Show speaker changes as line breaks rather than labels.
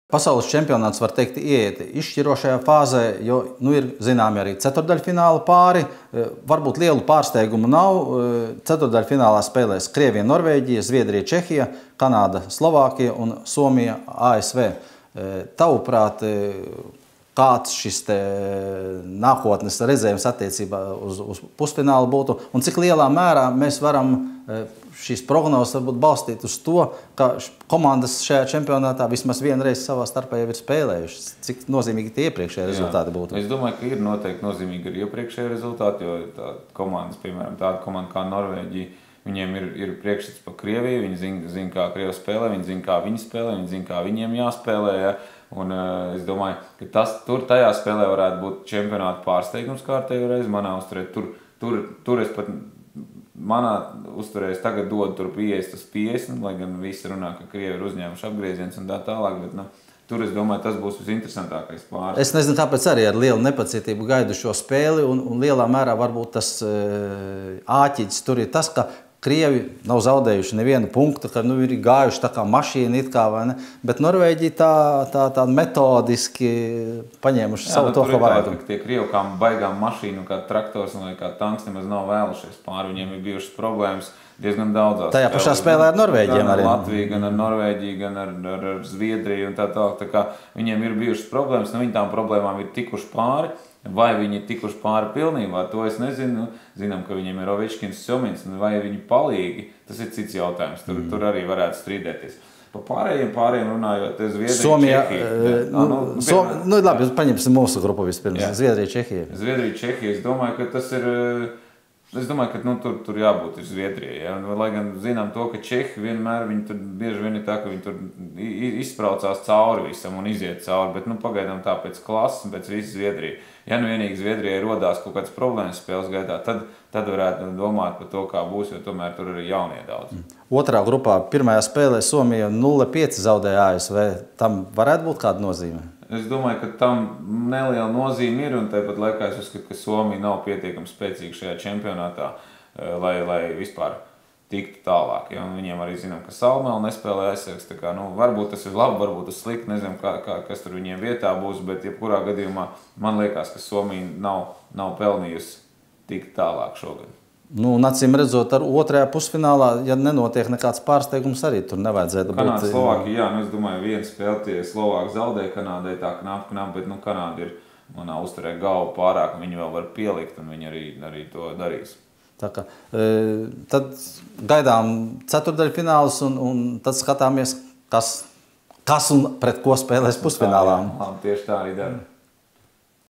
Pasaules čempionāts, var teikt, ieiet izšķirošajā fāzē, jo ir zināmi arī ceturtdaļfināla pāri. Varbūt lielu pārsteigumu nav. Ceturtdaļfinālā spēlēs Krievija, Norvēģija, Zviedrija, Čehija, Kanāda, Slovākija un Somija, ASV. Tavuprāt, kāds šis nākotnes redzējums attiecībā uz pusfinālu būtu un cik lielā mērā mēs varam šīs prognozes varbūt balstīt uz to, ka komandas šajā čempionātā vismaz vienreiz savā starpā jau ir spēlējušas. Cik nozīmīgi tie iepriekšējie rezultāti būtu?
Es domāju, ka ir noteikti nozīmīgi arī iepriekšējie rezultāti, jo tā komandas, piemēram, tāda komanda kā Norvēģija, viņiem ir priekšstats par Krieviju, viņi zina, kā Krievi spēlē, viņi zina, kā viņi spēlē, viņi zina, kā viņiem jāspēlē. Ja? Un es domāju, ka tajā spēlē varētu būt čempionāta pārsteigums kārtējo reizi. Manā uzturē, tur es pat manā uzturē es tagad dodu tur 50/50, lai gan visi runā, ka Krievi ir uzņēmuši apgrieziens un tā tālāk, bet tur es domāju, tas būs visinteresantākais pāris.
Es nezinu, kāpēc arī ar lielu nepacietību gaidu šo spēli un lielā mērā varbūt tas āķiķis tur ir tas, ka Krievi nav zaudējuši nevienu punktu, ka ir gājuši tā kā mašīna it kā, vai ne? Bet Norvēģija tā metodiski paņēmuši savu to, ko vajag.
Tie Krievi kā baigām mašīnu, kā traktors vai kā tanks nemaz nav vēlušies pāri. Viņiem ir bijušas problēmas diezgan daudzās.
Tajā pašā spēlē ar Norvēģiem
arī.
Gan
ar Latviju, gan ar Norvēģiju, gan ar Zviedriju un tā tālāk. Tā kā viņiem ir bijušas problēmas, viņi tām problēmām ir tikuši pāri. Vai viņi ir tikuši pāri pilnībā, to es nezinu. Zinām, ka viņiem ir Ovečkins, Somins, vai viņi palīgi, tas ir cits jautājums. Tur arī varētu strīdēties. Pa pārējiem runājot, Zviedrija,
Somija,
Čehija.
Labi, paņemsim mūsu grupu vispirms. Jā. Zviedrija, Čehija.
Zviedrija, Čehija. Es domāju, ka tas ir... Es domāju, ka tur jābūt ir Zviedrijai. Ja? Lai gan zinām to, ka Čehi vienmēr, viņi tur bieži vien ir tā, ka viņi tur izspraucās cauri visam un iziet cauri, bet pagaidām tā pēc klases, pēc visas Zviedrija. Ja vienīgi Zviedrijai rodās kaut kādas problēmas spēles gaitā, tad varētu domāt par to, kā būs, jo tomēr tur arī jaunie daudz.
Otrā grupā, pirmajā spēlē Somija 0-5 zaudēja ASV. Tam varētu būt kāda nozīme?
Es domāju, ka tam neliela nozīme ir, un tāpat laikā es uzskatu, ka Somija nav pietiekami spēcīga šajā čempionātā, lai vispār tiktu tālāk. Ja? Viņiem arī zinām, ka Salmela nespēlē aizsargs. Varbūt tas ir labi, varbūt tas slikti, nezinu, kas tur viņiem vietā būs, bet jebkurā gadījumā man liekas, ka Somija nav pelnījusi tikt tālāk šogad.
Acīm redzot, ar otrajā pusfinālā, ja nenotiek nekāds pārsteigums, arī tur nevajadzētu būt.
Kanāda, Slovākija, jā, es domāju, viena spēle tie Slovāki zaudēja Kanādai tā knap, bet Kanāda ir manā uzturē galvu pārāk, un viņi vēl var pielikt, un viņi arī to darīs. Tad
gaidām ceturtdaļfinālus, un tad skatāmies, kas un pret ko spēlēs pusfinālā.
Tieši tā arī dara.